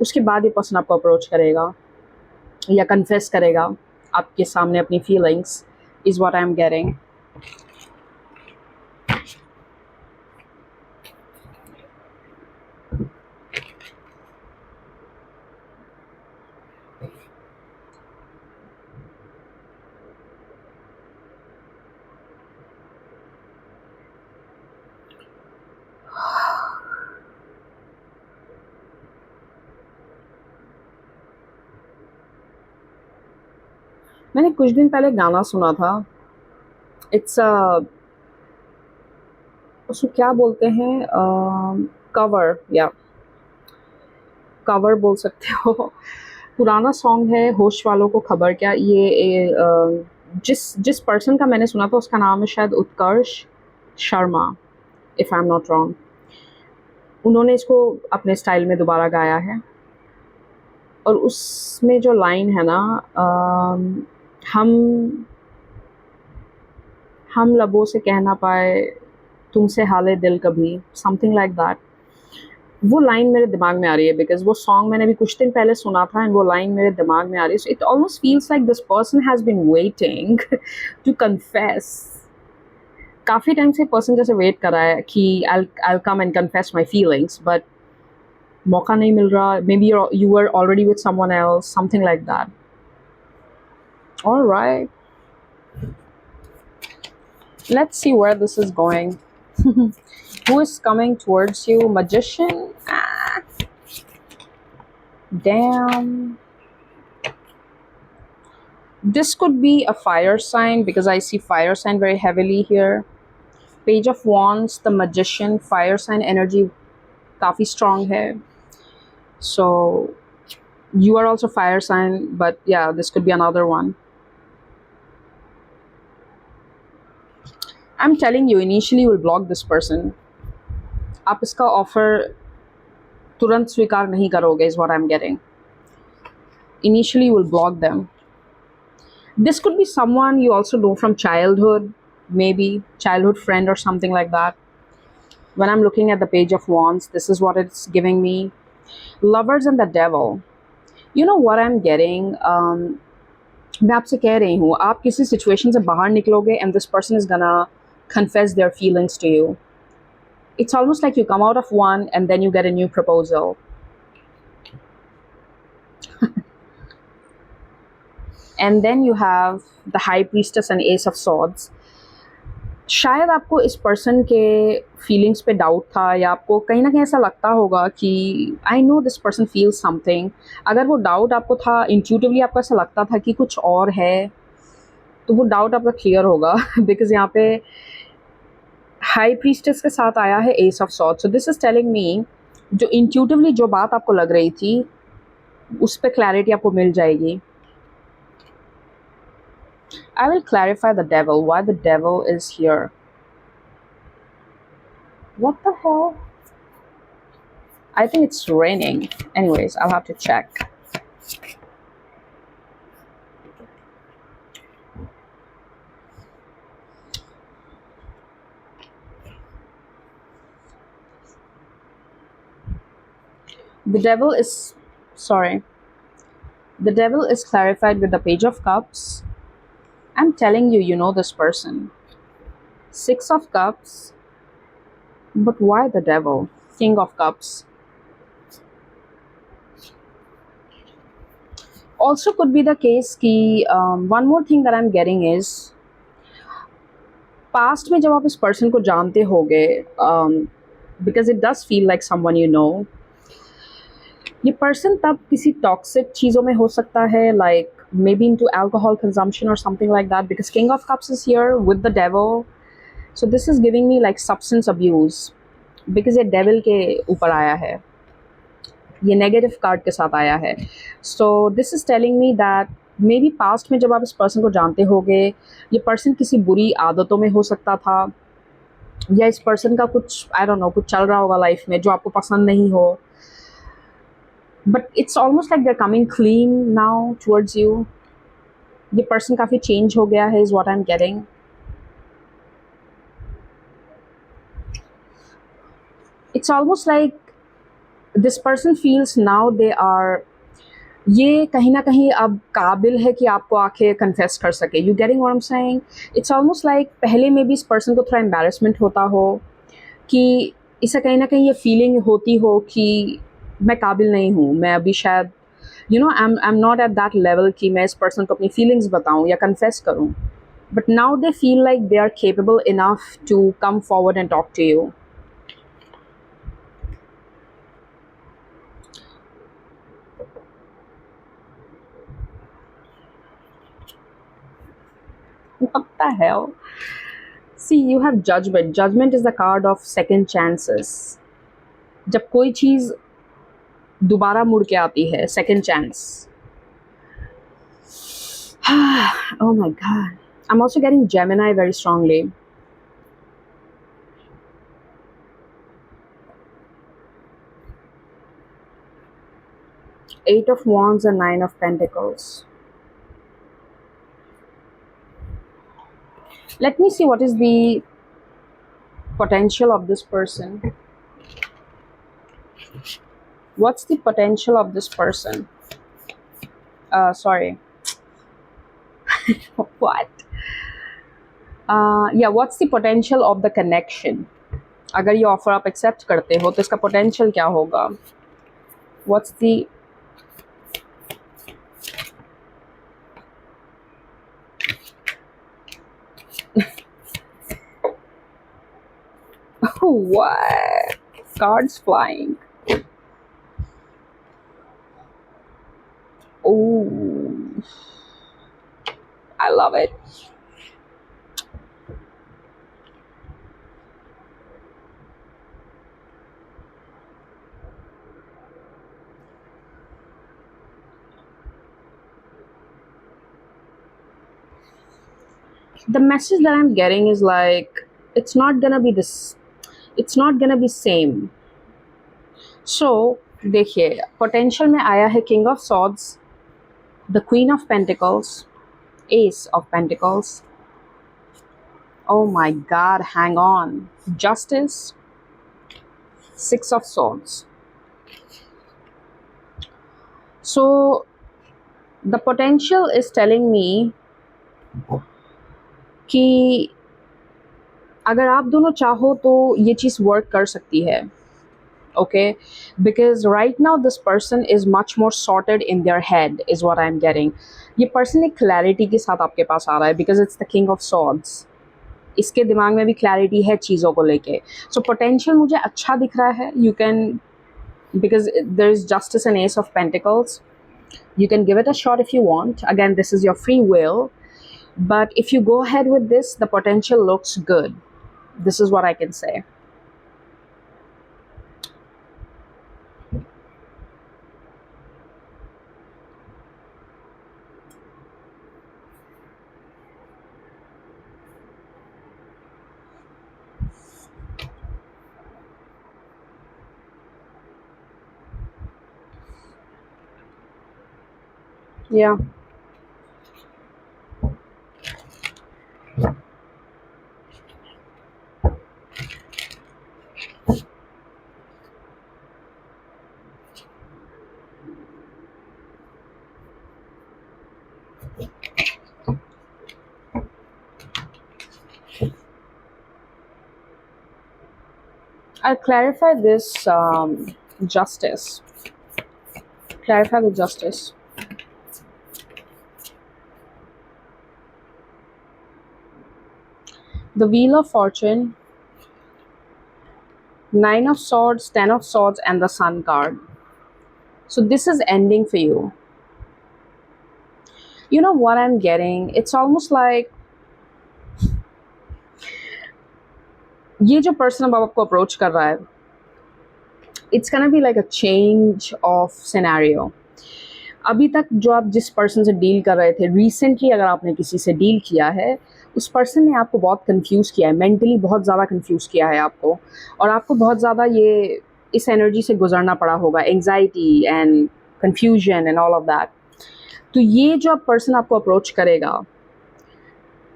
उसके बाद ये पर्सन आपको अप्रोच करेगा या कन्फेस करेगा आपके सामने अपनी feelings, is what I am getting. मैंने कुछ दिन पहले गाना सुना था. इट्स उसको क्या बोलते हैं, कवर, या कवर बोल सकते हो. पुराना सॉन्ग है, होश वालों को खबर क्या. जिस जिस पर्सन का मैंने सुना था उसका नाम है शायद Utkarsh Sharma, if I am not wrong. उन्होंने इसको अपने स्टाइल में दोबारा गाया है, और उसमें जो लाइन है ना, हम हम लबों से कह ना पाए तुमसे हाले दिल कभी, समथिंग लाइक दैट. वो लाइन मेरे दिमाग में आ रही है बिकॉज वो सॉन्ग मैंने भी कुछ दिन पहले सुना था, एंड वो लाइन मेरे दिमाग में आ रही है. So it almost feels like this person has been waiting to confess. काफ़ी टाइम से पर्सन जैसे वेट कर रहा है कि I'll come and confess my feelings, but मौका नहीं मिल रहा. May be you were already with someone else, something like that. All right, let's see where this is going. Who is coming towards you? Magician? Ah, damn. This could be a fire sign because I see fire sign very heavily here. Page of Wands, the Magician, fire sign energy काफ़ी strong है. So you are also fire sign, but yeah, this could be another one. I'm telling you, initially you will block this person. आप इसका offer तुरंत स्वीकार नहीं करोगे, is what I'm getting. Initially you will block them. This could be someone you also know from childhood, maybe childhood friend or something like that. When I'm looking at the Page of Wands, this is what it's giving me. Lovers and the Devil. You know what I'm getting? मैं आपसे कह रही हूँ, आप किसी situation से बाहर निकलोगे and this person is gonna confess their feelings to you. It's almost like you come out of one and then you get a new proposal. And then you have the High Priestess and Ace of Swords. शायद आपको इस person के feelings पे doubt था, या आपको कहीं ना कहीं ऐसा लगता होगा कि I know this person feel something. अगर वो डाउट आपको था, इंट्यूटिवली आपको ऐसा लगता था कि कुछ और है, तो वो डाउट आपका क्लियर होगा. बिकॉज यहाँ पे हाई प्रीस्टेस के साथ आया है S of swords. So this is telling me, जो इंट्यूटिवली जो बात आपको लग रही थी उस पर क्लैरिटी आपको मिल जाएगी. I will clarify the devil, why the devil is here. What the hell? I think it's raining. Anyways, I'll have to check. The devil is, sorry. The devil is clarified with the Page of Cups. I'm telling you, you know this person. Six of Cups. But why the devil? King of Cups. Also could be the case कि one more thing that I'm getting is past में जब आप इस person को जानते होगे, because it does feel like someone you know, ये person तब किसी टॉक्सिक चीज़ों में हो सकता है, like maybe into alcohol consumption और something like that, because king of cups is here with the devil. So this is giving me like substance abuse, because ये डेविल के ऊपर आया है, ये नेगेटिव कार्ड के साथ आया है. So this is telling me that may be past में जब आप इस पर्सन को जानते होगे, ये पर्सन किसी बुरी आदतों में हो सकता था, या इस पर्सन का कुछ आई डोंट नो कुछ चल रहा होगा लाइफ में जो आपको पसंद नहीं हो. But it's almost like they're coming clean now towards you. ये पर्सन काफ़ी चेंज हो गया है, is what I am getting. It's almost like this person feels now they are, ये कहीं ना कहीं अब काबिल है कि आपको आके कन्फेस कर सके. You getting what I am saying? It's almost like पहले में भी इस पर्सन को थोड़ा एम्बैरेसमेंट होता हो कि इसे कहीं ना कहीं ये फीलिंग होती हो कि मैं काबिल नहीं हूँ, मैं अभी शायद आई am not at that level कि मैं इस पर्सन को अपनी फीलिंग्स बताऊँ या कन्फेस करूँ. But now they feel like they are capable enough to come forward and talk to you. What the hell? See, you have judgment. Judgment is the card of second chances. जब कोई चीज़ दोबारा मुड़ के आती है, second chance. Oh my God. I'm also getting Gemini very strongly. Eight of Wands and Nine of Pentacles. Let me see what is the potential of this person. What's the potential of this person? Sorry. What? Yeah, what's the potential of the connection? अगर ये offer आप accept करते हो तो इसका potential क्या होगा? What's the what? Cards flying. Oh, I love it. The message that I'm getting is like, it's not gonna be this, it's not gonna be same. So देखिए, potential में आया है King of Swords, the Queen of Pentacles, Ace of Pentacles. Oh my God, hang on. Justice, Six of Swords. So the potential is telling me कि अगर आप दोनों चाहो तो ये चीज़ वर्क कर सकती है. Okay, because right now this person is much more sorted in their head is what I'm getting. ये person एक clarity के साथ आपके पास आ रहा है because it's the King of Swords. इसके दिमाग में भी clarity है चीज़ों को लेके. So potential मुझे अच्छा दिख रहा है. You can, because there is Justice and Ace of Pentacles, you can give it a shot if you want. Again, this is your free will, but if you go ahead with this, the potential looks good. This is what I can say. Yeah. I'll clarify this justice. Clarify the justice. The Wheel of Fortune, Nine of Swords, Ten of Swords, and the Sun card. So this is ending for you. You know what I'm getting? It's almost like ये जो person अब आपको approach कर रहा है, it's gonna be like a change of scenario. अभी तक जो आप जिस पर्सन से डील कर रहे थे, रिसेंटली अगर आपने किसी से डील किया है, उस पर्सन ने आपको बहुत कंफ्यूज किया है, मेंटली बहुत ज़्यादा कंफ्यूज किया है आपको, और आपको बहुत ज़्यादा ये इस एनर्जी से गुजरना पड़ा होगा, anxiety and confusion and all of that. तो ये जो पर्सन आपको अप्रोच करेगा,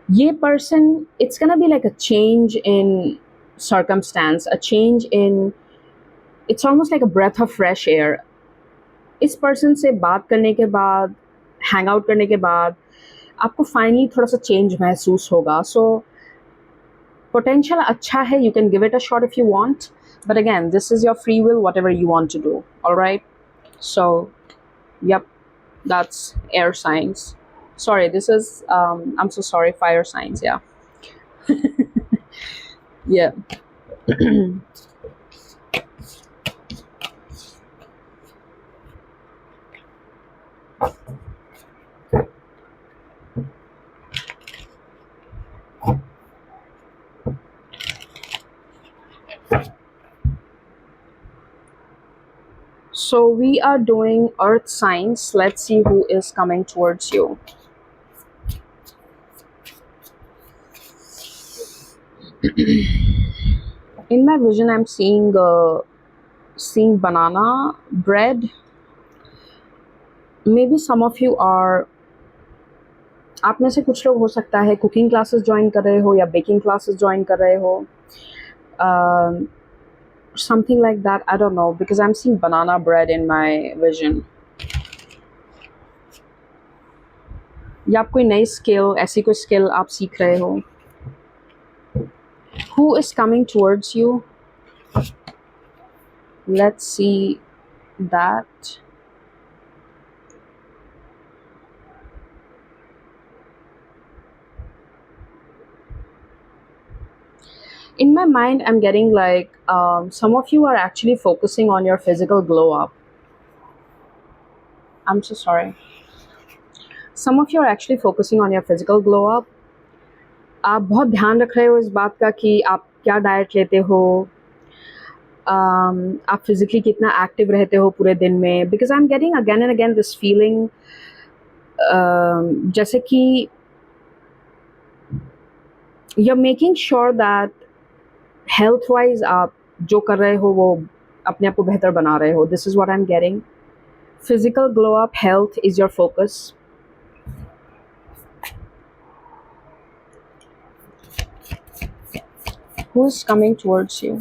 ये person, it's gonna be like a change in circumstance, a change in, it's almost like a breath of fresh air. इस पर्सन से बात करने के बाद, हैंग आउट करने के बाद आपको फाइनली थोड़ा सा चेंज महसूस होगा. सो पोटेंशियल अच्छा है, you can give it a shot if you want, but again this is your free will, whatever you want to do. Alright, so yep, that's air signs. Sorry, this is I'm so sorry, fire signs. Yeah. Yeah. So we are doing earth signs. Let's see who is coming towards you. In my vision, I'm seeing banana bread. Maybe some of you are, आप में से कुछ लोग हो सकता है cooking classes join कर रहे हो या बेकिंग क्लासेस ज्वाइन कर रहे हो. Something like that, I don't know, because I'm seeing banana bread in my vision. या आप कोई नई स्किल, ऐसी कोई स्किल आप सीख रहे हो. Who is coming towards you? Let's see that. In my mind, I'm getting like some of you are actually focusing on your physical glow up. I'm so sorry. Some of you are actually focusing on your physical glow up. आप बहुत ध्यान रख रहे हो इस बात का कि आप क्या डाइट लेते हो, आप फिजिकली कितना एक्टिव रहते हो पूरे दिन में. Because I am getting again and again this feeling, जैसे कि you are making sure that health wise आप जो कर रहे हो वो अपने आप को बेहतर बना रहे हो. This is what I am getting. Physical glow up, health is your focus. Who is coming towards you?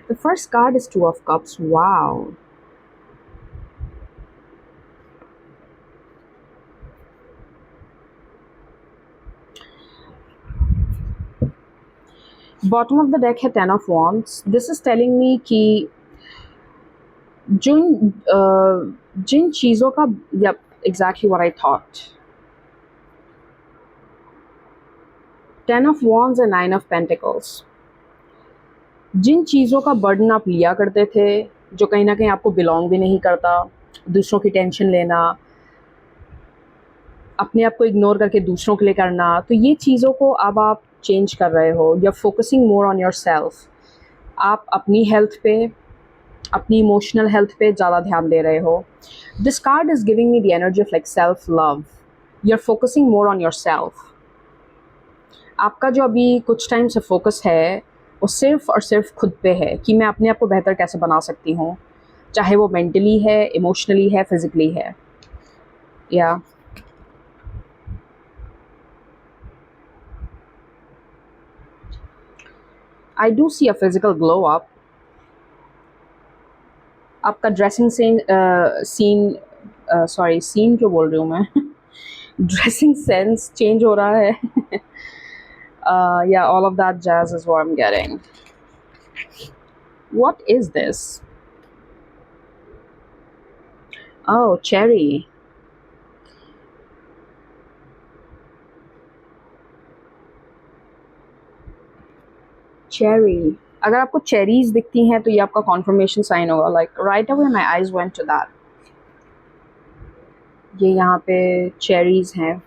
The first card is Two of Cups. Wow. Bottom of the deck है Ten of Wands. This is telling me कि जिन चीज़ों का, yep, exactly what I thought. Ten of Wands and Nine of Pentacles. जिन चीज़ों का burden आप लिया करते थे, जो कहीं ना कहीं आपको बिलोंग भी नहीं करता, दूसरों की टेंशन लेना, अपने आप को इग्नोर करके दूसरों के लिए करना, तो ये चीज़ों को अब आप चेंज कर रहे हो. You are focusing more on yourself. आप अपनी हेल्थ पे, अपनी इमोशनल हेल्थ पे ज़्यादा ध्यान दे रहे हो. This card is giving me the energy of like self love. You are focusing more on yourself. आपका जो अभी कुछ टाइम से फोकस है वो सिर्फ और सिर्फ खुद पे है कि मैं अपने आप को बेहतर कैसे बना सकती हूँ, चाहे वो मेंटली है, इमोशनली है, फिजिकली है. या I do see a physical glow up. आपका ड्रेसिंग सीन क्यों बोल रही हूँ मैं ड्रेसिंग सेंस चेंज हो रहा है. Yeah, all of that jazz is what I'm getting. What is this? Oh, cherry. Cherry. अगर आपको चेरीज दिखती हैं तो ये आपका कॉन्फर्मेशन साइन होगा. Like right away my eyes went to that. ये यहाँ पे चेरीज हैं.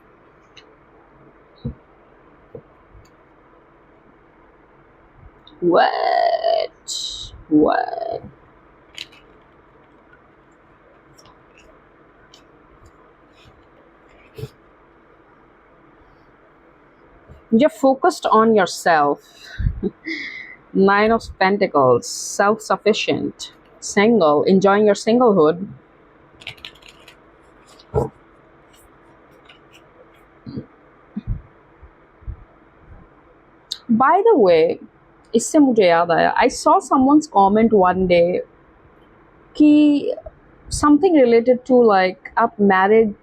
What? You're focused on yourself. Nine of Pentacles, self-sufficient, Single, enjoying your singlehood. By the way, इससे मुझे याद आया, I saw someone's comment one day कि something related to like आप married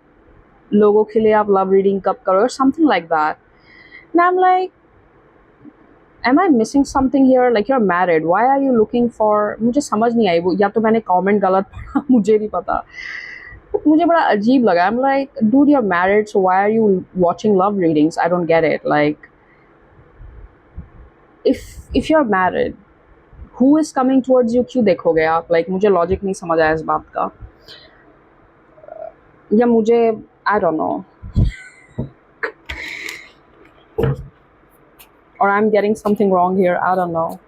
लोगों के लिए आप love reading कब करो or something like that. And I'm like, am I missing something here? Like you're married, why are you looking for? मुझे समझ नहीं आई वो, या तो मैंने comment गलत पढ़ा मुझे नहीं पता. But मुझे बड़ा अजीब लगा. I'm like, dude, you're married, so why are you watching love readings? I don't get it. Like, if you're married, who is coming towards you? क्यों देखोगे आप? Like मुझे logic नहीं समझ आया इस बात का. या मुझे I don't know, or I'm getting something wrong here. I don't know.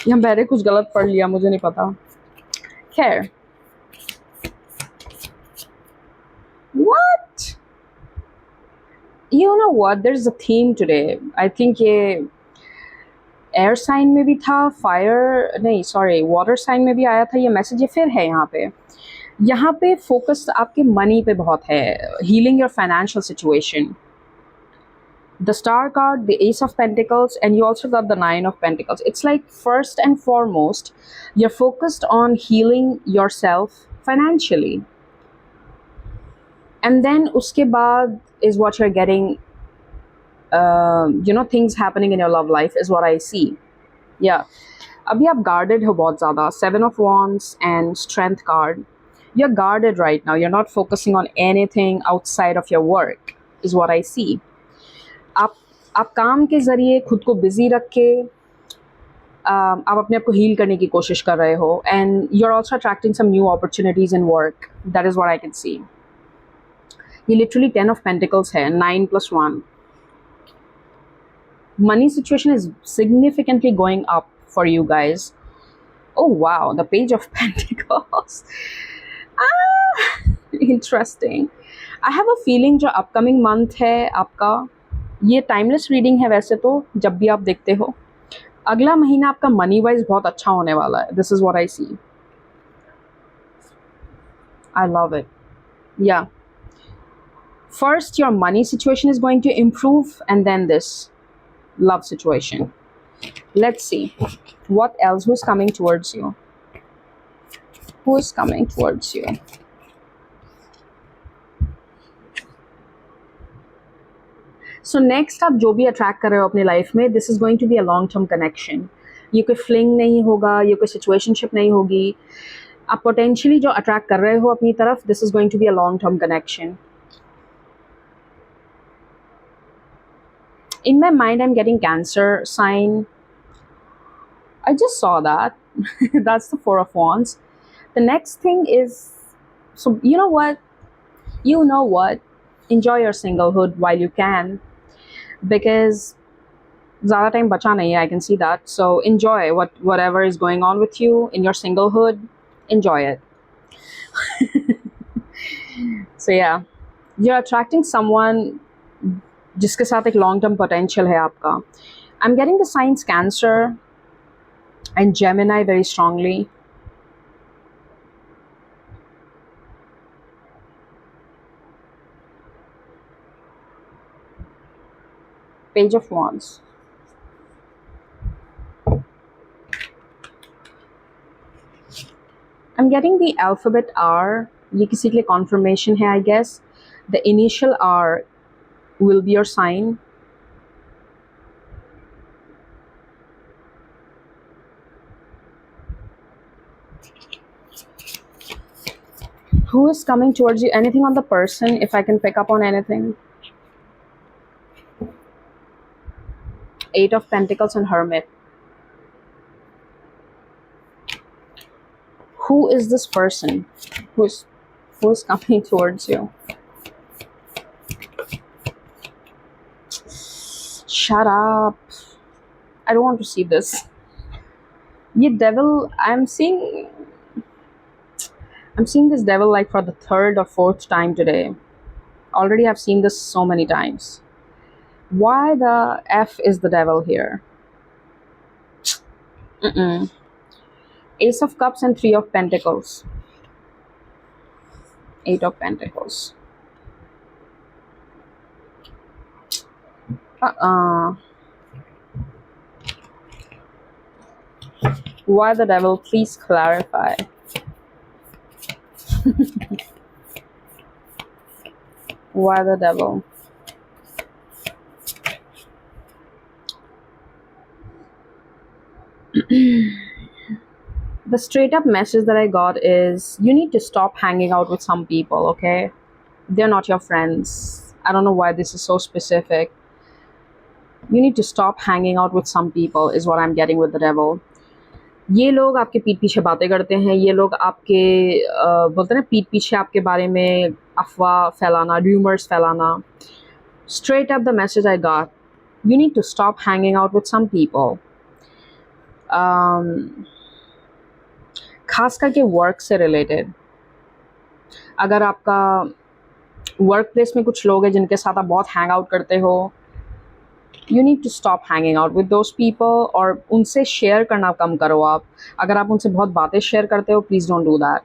या मैंने कुछ गलत पढ़ लिया, मुझे नहीं पता. खैर, what? You know what? There's a theme today. I think ये एयर साइन में भी था, फायर नहीं सॉरी वाटर साइन में भी आया था ये मैसेज. ये फिर है यहाँ पे फोकस आपके मनी पे बहुत है. Healing your financial situation. The star card, the ace of pentacles, and you also got the nine of pentacles. It's like first and foremost you're focused on healing yourself financially, and then uske baad is what you're getting, things happening in your love life is what I see. Yeah, abhi aap guarded ho bahut zyada. Seven of wands and strength card. You're guarded right now. You're not focusing on anything outside of your work is what I see. आप काम के ज़रिए खुद को busy रख के आप अपने आप को हील करने की कोशिश कर रहे हो. And you are also attracting some new opportunities in work. That is what I can see. ये लिटरली 10 ऑफ पेंटिकल्स है, 9+1. Money situation is significantly going up for you guys. Oh wow, the page of pentacles. Interesting. I have a feeling जो upcoming month है आपका, ये timeless reading है वैसे तो जब भी आप देखते हो. अगला महीना आपका मनी वाइज बहुत अच्छा होने वाला है. This is what I see. I love it. या first your money situation is going to improve and then this love situation. Let's see what else. Who's coming towards you? Who is coming towards you? So next आप जो भी attract कर रहे हो अपनी life में, this is going to be a long term connection. ये कोई फ्लिंग नहीं होगा, ये कोई सिचुएशनशिप नहीं होगी. आप पोटेंशियली जो अट्रैक्ट कर रहे हो अपनी तरफ, this is going to be a long term connection. In my mind, I'm getting Cancer sign. I just saw that. That's the Four of Wands. The next thing is, so you know what? Enjoy your singlehood while you can, because ज़्यादा time बचा नहीं है. I can see that. So enjoy whatever is going on with you in your singlehood. Enjoy it. So yeah, you're attracting someone जिसके साथ एक long term potential है आपका. I am getting the signs Cancer and Gemini very strongly. Page of wands. I am getting the alphabet R. ये किसी के लिए confirmation है I guess. The initial R will be your sign. Who is coming towards you? Anything on the person, if I can pick up on anything. Eight of Pentacles and Hermit. Who is this person? Who is coming towards you? Shut up. I don't want to see this. Ye devil, I'm seeing this devil like for the third or fourth time today. Already I've seen this so many times. Why the F is the devil here? Mm-mm. Ace of Cups and Three of Pentacles. Eight of Pentacles. Uh-uh. Why the devil? Please clarify. Why the devil? The straight up message that I got is you need to stop hanging out with some people, okay? They're not your friends. I don't know why this is so specific. You need to stop hanging out with some people, is what I'm getting with the devil. ये लोग आपके पीठ पीछे बातें करते हैं, ये लोग आपके बोलते हैं ना पीठ पीछे आपके बारे में अफवाह फैलाना, र्यूमर्स फैलाना. Straight up the message I got, you need to stop hanging out with some people. खास करके वर्क से रिलेटेड. अगर आपका वर्क प्लेस में कुछ लोग हैं जिनके साथ आप बहुत हैंग आउट करते हो, you need to stop hanging out with those people, और उनसे शेयर करना कम करो आप. अगर आप उनसे बहुत बातें शेयर करते हो, please don't do that.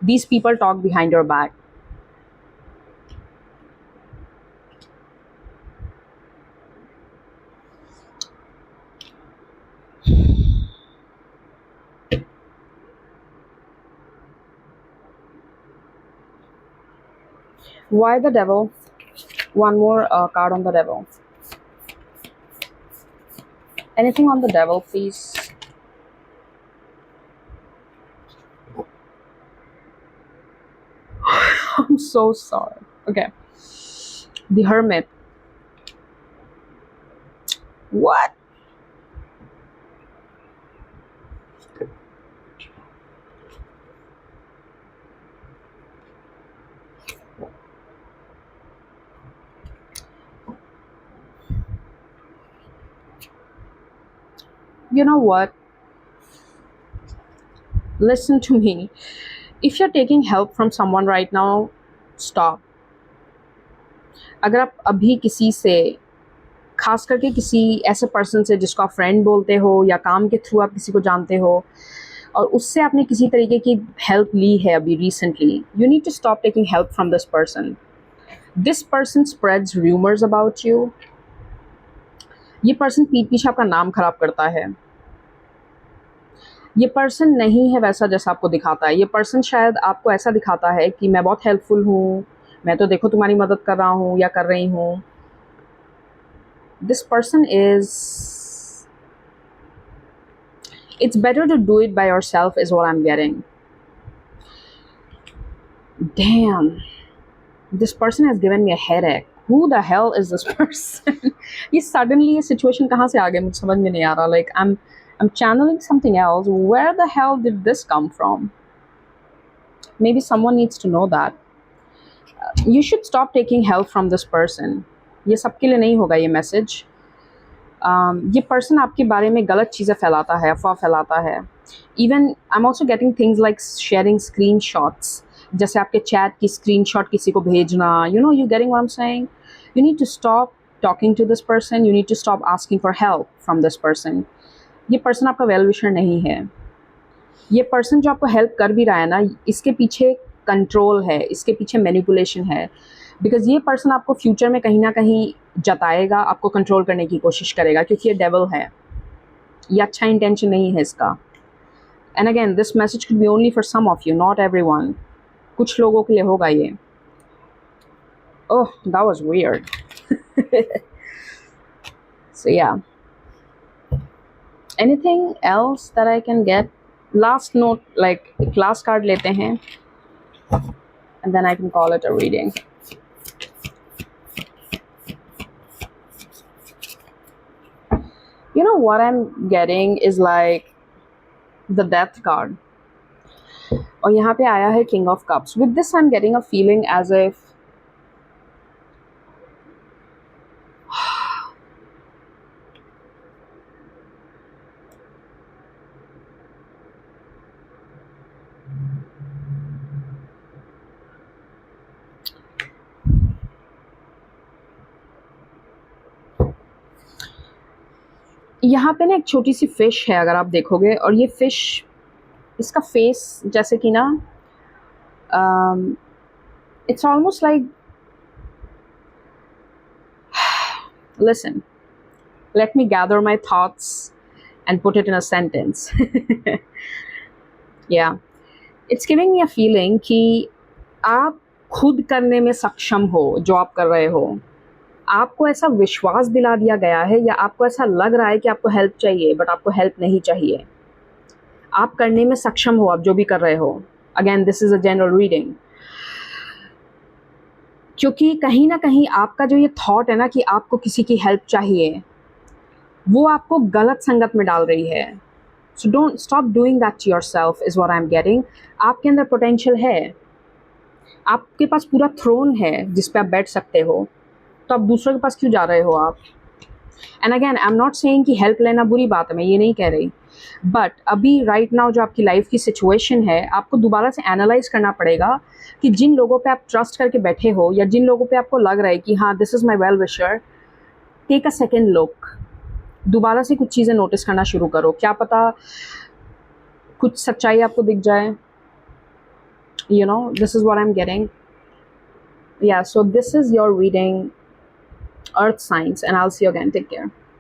These people talk behind your back. Why the devil? One more card on the devil. Anything on the devil, please. I'm so sorry. Okay. The Hermit. What? You know what? Listen to me. If you're taking help from someone right now, stop. अगर आप अभी किसी से, खास करके किसी ऐसे person से जिसको आप फ्रेंड बोलते हो या काम के थ्रू आप किसी को जानते हो, और उससे आपने किसी तरीके की हेल्प ली है अभी recently, you need to stop taking help from this person. This person spreads rumours about you. ये पर्सन पीठ पीछे आपका नाम खराब करता है. ये पर्सन नहीं है वैसा जैसा आपको दिखाता है. ये पर्सन शायद आपको ऐसा दिखाता है कि मैं बहुत हेल्पफुल हूँ, मैं तो देखो तुम्हारी मदद कर रहा हूँ या कर रही हूँ. This person is, it's better to do it by yourself is what I'm getting. Damn, this person has given me a headache. Who the hell is this person? ये suddenly ये situation कहाँ से आ गया मुझे समझ में नहीं आ रहा. Like I'm channeling something else. Where the hell did this come from? Maybe someone needs to know that. You should stop taking help from this person. ये सबके लिए नहीं होगा ये मैसेज. ये पर्सन आपके बारे में गलत चीज़ें फैलाता है, अफवाह फैलाता है. Even I am also getting things like sharing screenshots, जैसे आपके चैट की स्क्रीन शॉट किसी को भेजना. You know, you getting what I am saying. You need to stop talking to this person. You need to stop asking for help from this person. ये person आपका well wisher नहीं है. ये person जो आपको हेल्प कर भी रहा है ना, इसके पीछे कंट्रोल है, इसके पीछे मैनिपुलेशन है. बिकॉज ये पर्सन आपको फ्यूचर में कहीं ना कहीं जताएगा, आपको कंट्रोल करने की कोशिश करेगा, क्योंकि ये डेविल है. ये अच्छा इंटेंशन नहीं है इसका. And again this message could be only for some of you, not everyone. कुछ लोगों के लिए होगा ये. Oh, that was weird. So yeah, anything else that I can get? Last note, like class card लेते हैं and then I can call it a reading. You know what I'm getting is like the death card. और यहाँ पे आया है King of Cups. With this I'm getting a feeling as if यहाँ पे ना एक छोटी सी फिश है अगर आप देखोगे, और ये फिश, इसका फेस जैसे कि ना it's almost like, listen, let me gather my thoughts and put it in a sentence. Yeah, it's giving me a feeling कि आप खुद करने में सक्षम हो जो आप कर रहे हो। आपको ऐसा विश्वास दिला दिया गया है, या आपको ऐसा लग रहा है कि आपको हेल्प चाहिए, बट आपको हेल्प नहीं चाहिए। आप करने में सक्षम हो, आप जो भी कर रहे हो। Again this is a general reading, क्योंकि कहीं ना कहीं आपका जो ये थॉट है ना कि आपको किसी की हेल्प चाहिए, वो आपको गलत संगत में डाल रही है। So don't stop doing that to yourself is what I am getting. आपके अंदर पोटेंशियल है, आपके पास पूरा थ्रोन है जिस पे आप बैठ सकते हो, तो आप दूसरों के पास क्यों जा रहे हो आप? And again I am not saying कि हेल्प लेना बुरी बात है, मैं ये नहीं कह रही, बट अभी राइट नाउ जो आपकी लाइफ की सिचुएशन है, आपको दोबारा से एनालाइज करना पड़ेगा कि जिन लोगों पे आप ट्रस्ट करके बैठे हो, या जिन लोगों पे आपको लग रहा है कि हाँ this is my well wisher, take a second look. दोबारा से कुछ चीज़ें नोटिस करना शुरू करो, क्या पता कुछ सच्चाई आपको दिख जाए। You know, this is what I'm getting. Yeah, so this is your reading, earth signs, and I'll see you again. Take care.